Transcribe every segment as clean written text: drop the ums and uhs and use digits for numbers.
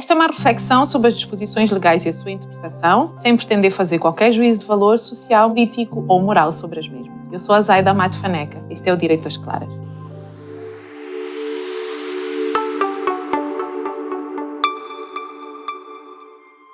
Esta é uma reflexão sobre as disposições legais e a sua interpretação, sem pretender fazer qualquer juízo de valor social, político ou moral sobre as mesmas. Eu sou a Zaida Amado Faneca. Este é o Direito às Claras.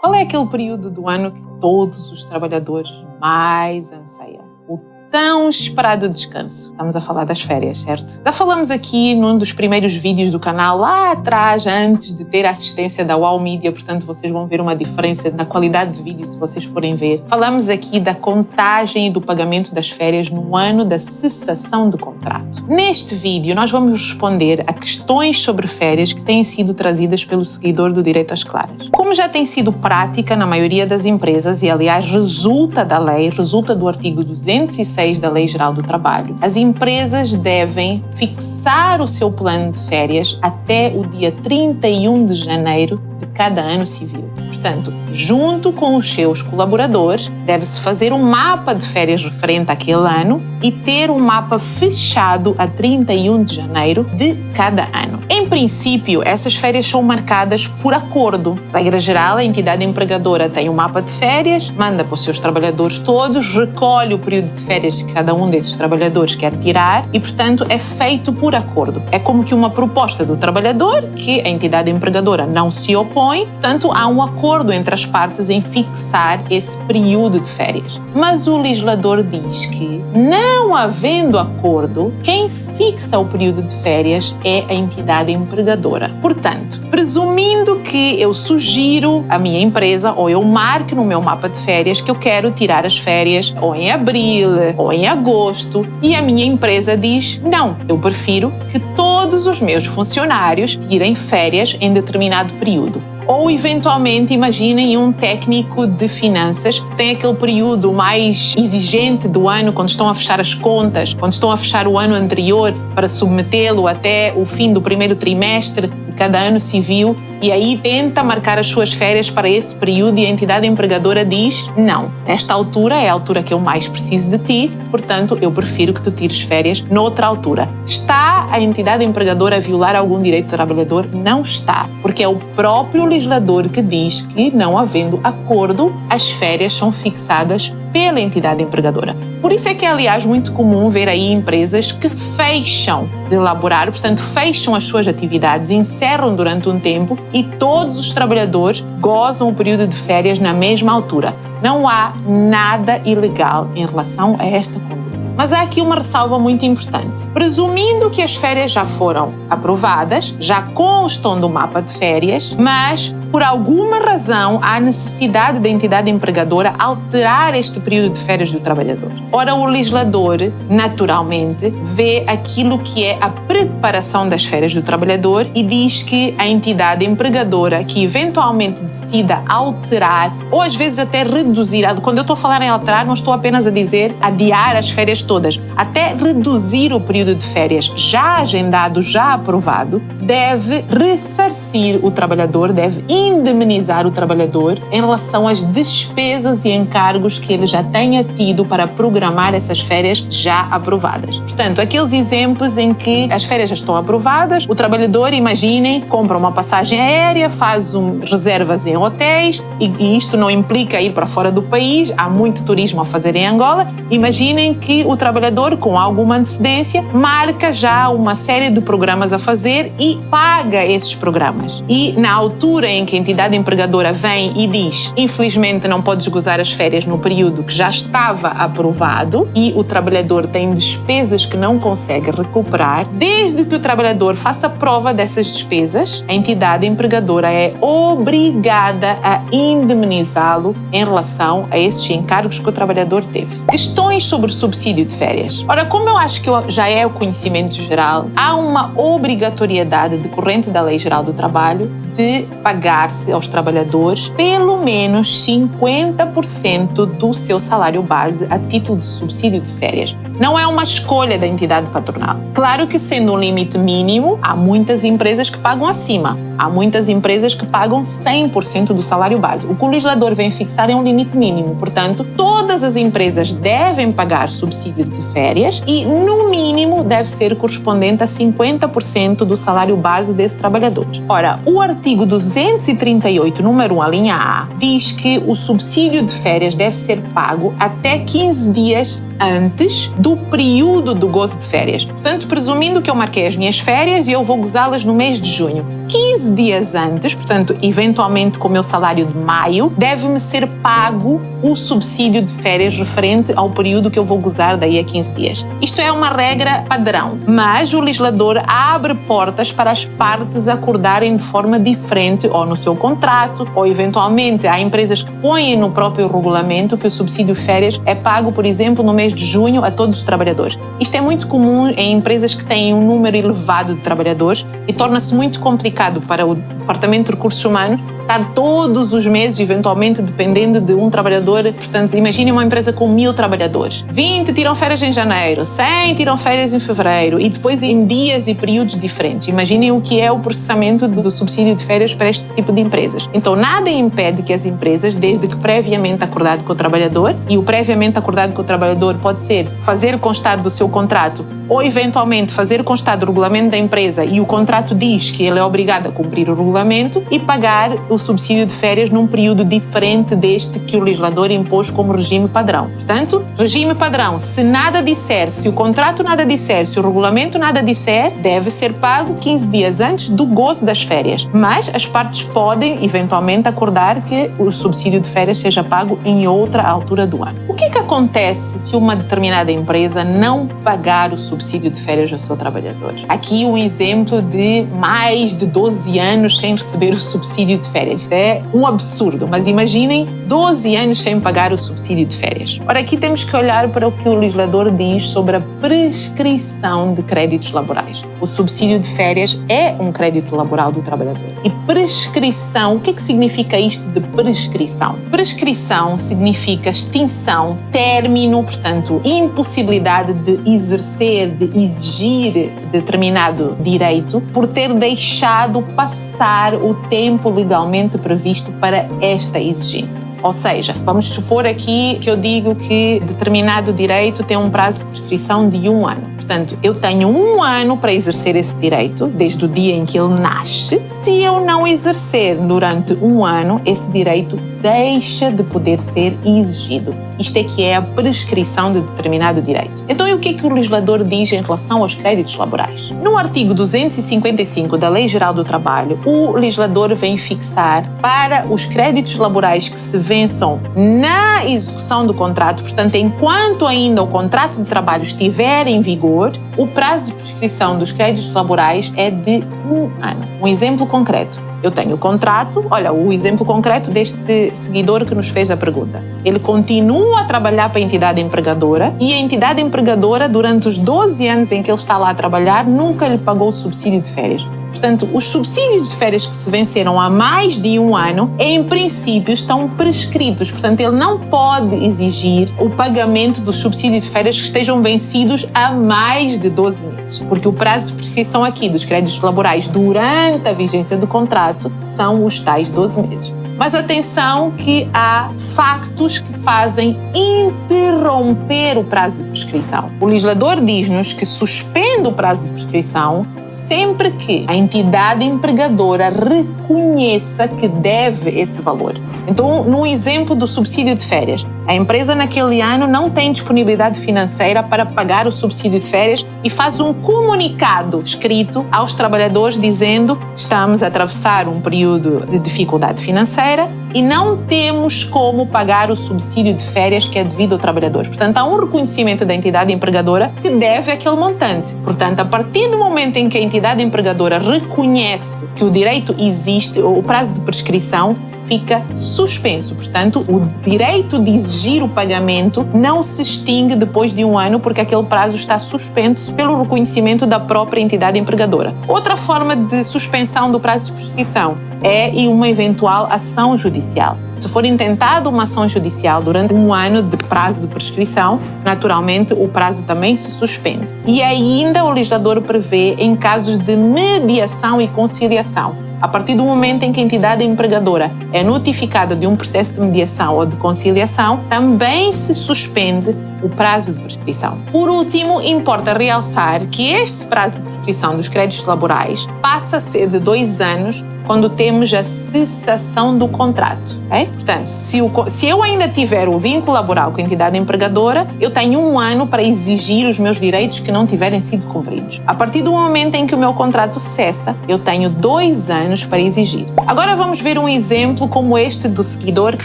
Qual é aquele período do ano que todos os trabalhadores mais anseiam? O tão esperado descanso. Estamos a falar das férias, certo? Já falamos aqui num dos primeiros vídeos do canal, lá atrás, antes de ter a assistência da Wow Media, portanto vocês vão ver uma diferença na qualidade de vídeo se vocês forem ver. Falamos aqui da contagem e do pagamento das férias no ano da cessação de contrato. Neste vídeo nós vamos responder a questões sobre férias que têm sido trazidas pelo seguidor do Direito às Claras. Como já tem sido prática na maioria das empresas e aliás resulta da lei, resulta do artigo 206 da Lei Geral do Trabalho, as empresas devem fixar o seu plano de férias até o dia 31 de janeiro de cada ano civil. Portanto, junto com os seus colaboradores, deve-se fazer um mapa de férias referente àquele ano e ter um mapa fechado a 31 de janeiro de cada ano. Em princípio, essas férias são marcadas por acordo. Regra geral, a entidade empregadora tem um mapa de férias, manda para os seus trabalhadores todos, recolhe o período de férias que cada um desses trabalhadores quer tirar e, portanto, é feito por acordo. É como que uma proposta do trabalhador que a entidade empregadora não se opõe, portanto, há um acordo entre as partes em fixar esse período de férias. Mas o legislador diz que, não havendo acordo, quem fixa o período de férias é a entidade empregadora. Portanto, presumindo que eu sugiro à minha empresa ou eu marque no meu mapa de férias que eu quero tirar as férias ou em abril ou em agosto e a minha empresa diz não, eu prefiro que todos os meus funcionários tirem férias em determinado período. Ou, eventualmente, imaginem um técnico de finanças que tem aquele período mais exigente do ano, quando estão a fechar as contas, quando estão a fechar o ano anterior para submetê-lo até o fim do primeiro trimestre de cada ano civil, e aí tenta marcar as suas férias para esse período e a entidade empregadora diz não, nesta altura é a altura que eu mais preciso de ti, portanto eu prefiro que tu tires férias noutra altura. Está a entidade empregadora a violar algum direito do trabalhador? Não está, porque é o próprio legislador que diz que, não havendo acordo, as férias são fixadas pela entidade empregadora. Por isso é que é, aliás, muito comum ver aí empresas que fecham de elaborar, portanto, fecham as suas atividades, encerram durante um tempo e todos os trabalhadores gozam o período de férias na mesma altura. Não há nada ilegal em relação a esta conduta. Mas há aqui uma ressalva muito importante. Presumindo que as férias já foram aprovadas, já constam do mapa de férias, mas por alguma razão há necessidade da entidade empregadora alterar este período de férias do trabalhador. Ora, o legislador, naturalmente, vê aquilo que é a preparação das férias do trabalhador e diz que a entidade empregadora que eventualmente decida alterar ou às vezes até reduzir, quando eu estou a falar em alterar, não estou apenas a dizer adiar as férias todas, até reduzir o período de férias já agendado, já aprovado, deve ressarcir o trabalhador, deve indemnizar o trabalhador em relação às despesas e encargos que ele já tenha tido para programar essas férias já aprovadas. Portanto, aqueles exemplos em que as férias já estão aprovadas, o trabalhador, imaginem, compra uma passagem aérea, faz reservas em hotéis e isto não implica ir para fora do país, há muito turismo a fazer em Angola. Imaginem que o trabalhador, com alguma antecedência, marca já uma série de programas a fazer e paga esses programas. E na altura em que a entidade empregadora vem e diz infelizmente não podes gozar as férias no período que já estava aprovado e o trabalhador tem despesas que não consegue recuperar, desde que o trabalhador faça prova dessas despesas, a entidade empregadora é obrigada a indemnizá-lo em relação a esses encargos que o trabalhador teve. Questões sobre o subsídio de férias. Ora, como eu acho que já é o conhecimento geral, há uma obrigatoriedade decorrente da Lei Geral do Trabalho de pagar-se aos trabalhadores pelo menos 50% do seu salário base a título de subsídio de férias. Não é uma escolha da entidade patronal. Claro que, sendo um limite mínimo, há muitas empresas que pagam acima. Há muitas empresas que pagam 100% do salário base. O que o legislador vem fixar é um limite mínimo. Portanto, todas as empresas devem pagar subsídio de férias e, no mínimo, deve ser correspondente a 50% do salário base desse trabalhador. Ora, o artigo 238, número 1, a linha A, diz que o subsídio de férias deve ser pago até 15 dias antes do período do gozo de férias. Portanto, presumindo que eu marquei as minhas férias e eu vou gozá-las no mês de junho, 15 dias antes, portanto, eventualmente com o meu salário de maio, deve-me ser pago o subsídio de férias referente ao período que eu vou gozar daí a 15 dias. Isto é uma regra padrão, mas o legislador abre portas para as partes acordarem de forma diferente ou no seu contrato, ou eventualmente há empresas que põem no próprio regulamento que o subsídio de férias é pago, por exemplo, no mês de junho a todos os trabalhadores. Isto é muito comum em empresas que têm um número elevado de trabalhadores e torna-se muito complicado para o Departamento de Recursos Humanos estar todos os meses, eventualmente, dependendo de um trabalhador. Portanto, imagine uma empresa com 1000 trabalhadores. 20 tiram férias em janeiro, 100 tiram férias em fevereiro e depois em dias e períodos diferentes. Imaginem o que é o processamento do subsídio de férias para este tipo de empresas. Então, nada impede que as empresas, desde que previamente acordado com o trabalhador, e o previamente acordado com o trabalhador pode ser fazer constar do seu contrato ou, eventualmente, fazer constar do regulamento da empresa e o contrato diz que ele é obrigado a cumprir o regulamento e pagar o subsídio de férias num período diferente deste que o legislador impôs como regime padrão. Portanto, regime padrão, se nada disser, se o contrato nada disser, se o regulamento nada disser, deve ser pago 15 dias antes do gozo das férias. Mas as partes podem, eventualmente, acordar que o subsídio de férias seja pago em outra altura do ano. O que acontece se uma determinada empresa não pagar o subsídio de férias ao seu trabalhador? Aqui o exemplo de mais de 12 anos sem receber o subsídio de férias. É um absurdo, mas imaginem 12 anos sem pagar o subsídio de férias. Ora, aqui temos que olhar para o que o legislador diz sobre a prescrição de créditos laborais. O subsídio de férias é um crédito laboral do trabalhador. E prescrição, o que é que significa isto de prescrição? Prescrição significa extinção, término, portanto, impossibilidade de exercer, de exigir determinado direito por ter deixado passar o tempo legalmente previsto para esta exigência. Ou seja, vamos supor aqui que eu digo que determinado direito tem um prazo de prescrição de 1 ano. Portanto, eu tenho 1 ano para exercer esse direito, desde o dia em que ele nasce. Se eu não exercer durante 1 ano, esse direito deixa de poder ser exigido. Isto é que é a prescrição de determinado direito. Então, e o que é que o legislador diz em relação aos créditos laborais? No artigo 255 da Lei Geral do Trabalho, o legislador vem fixar para os créditos laborais que se vençam na execução do contrato, portanto, enquanto ainda o contrato de trabalho estiver em vigor, o prazo de prescrição dos créditos laborais é de 1 ano. Um exemplo concreto. Eu tenho o contrato, olha, o exemplo concreto deste seguidor que nos fez a pergunta. Ele continua a trabalhar para a entidade empregadora e a entidade empregadora, durante os 12 anos em que ele está lá a trabalhar, nunca lhe pagou o subsídio de férias. Portanto, os subsídios de férias que se venceram há mais de 1 ano, em princípio, estão prescritos. Portanto, ele não pode exigir o pagamento dos subsídios de férias que estejam vencidos há mais de 12 meses. Porque o prazo de prescrição aqui dos créditos laborais durante a vigência do contrato são os tais 12 meses. Mas atenção que há factos que fazem interromper o prazo de prescrição. O legislador diz-nos que suspende o prazo de prescrição sempre que a entidade empregadora reconheça que deve esse valor. Então, no exemplo do subsídio de férias, a empresa naquele ano não tem disponibilidade financeira para pagar o subsídio de férias e faz um comunicado escrito aos trabalhadores dizendo: estamos a atravessar um período de dificuldade financeira e não temos como pagar o subsídio de férias que é devido ao trabalhador. Portanto, há um reconhecimento da entidade empregadora que deve aquele montante. Portanto, a partir do momento em que a entidade empregadora reconhece que o direito existe, o prazo de prescrição fica suspenso. Portanto, o direito de exigir o pagamento não se extingue depois de 1 ano, porque aquele prazo está suspenso pelo reconhecimento da própria entidade empregadora. Outra forma de suspensão do prazo de prescrição é em uma eventual ação judicial. Se for intentada uma ação judicial durante 1 ano de prazo de prescrição, naturalmente o prazo também se suspende. E ainda o legislador prevê em casos de mediação e conciliação. A partir do momento em que a entidade empregadora é notificada de um processo de mediação ou de conciliação, também se suspende o prazo de prescrição. Por último, importa realçar que este prazo de prescrição dos créditos laborais passa a ser de 2 anos quando temos a cessação do contrato. Okay? Portanto, se eu ainda tiver o vínculo laboral com a entidade empregadora, eu tenho 1 ano para exigir os meus direitos que não tiverem sido cumpridos. A partir do momento em que o meu contrato cessa, eu tenho 2 anos para exigir. Agora vamos ver um exemplo como este do seguidor que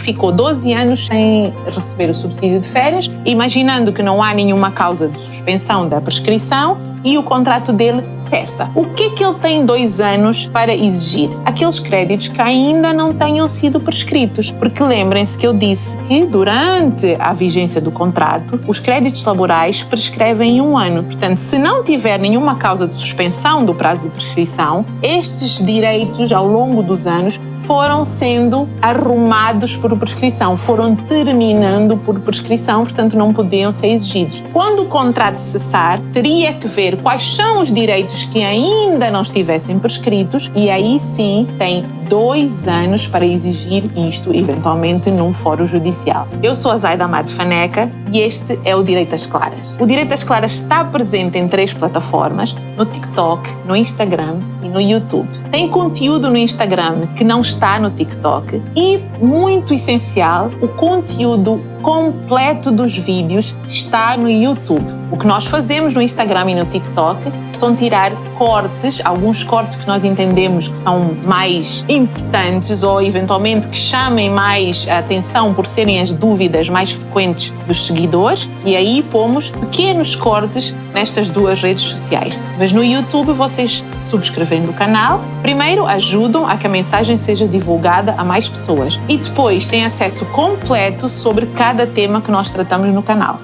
ficou 12 anos sem receber o subsídio de férias, imaginando que não há nenhuma causa de suspensão da prescrição e o contrato dele cessa. O que é que ele tem 2 anos para exigir? Aqueles créditos que ainda não tenham sido prescritos. Porque lembrem-se que eu disse que durante a vigência do contrato, os créditos laborais prescrevem em 1 ano. Portanto, se não tiver nenhuma causa de suspensão do prazo de prescrição, estes direitos ao longo dos anos foram sendo arrumados por prescrição, foram terminando por prescrição, portanto não podiam ser exigidos. Quando o contrato cessar, teria que ver quais são os direitos que ainda não estivessem prescritos e aí sim tem 2 anos para exigir isto, eventualmente num fórum judicial. Eu sou a Zaida Amado Faneca e este é o Direito às Claras. O Direito às Claras está presente em 3 plataformas, no TikTok, no Instagram e no YouTube. Tem conteúdo no Instagram que não está no TikTok e, muito essencial, o conteúdo completo dos vídeos está no YouTube. O que nós fazemos no Instagram e no TikTok são tirar cortes, alguns cortes que nós entendemos que são mais importantes ou eventualmente que chamem mais a atenção por serem as dúvidas mais frequentes dos seguidores e aí pomos pequenos cortes nestas 2 redes sociais. Mas no YouTube vocês subscrevendo o canal, primeiro ajudam a que a mensagem seja divulgada a mais pessoas e depois têm acesso completo sobre cada tema que nós tratamos no canal.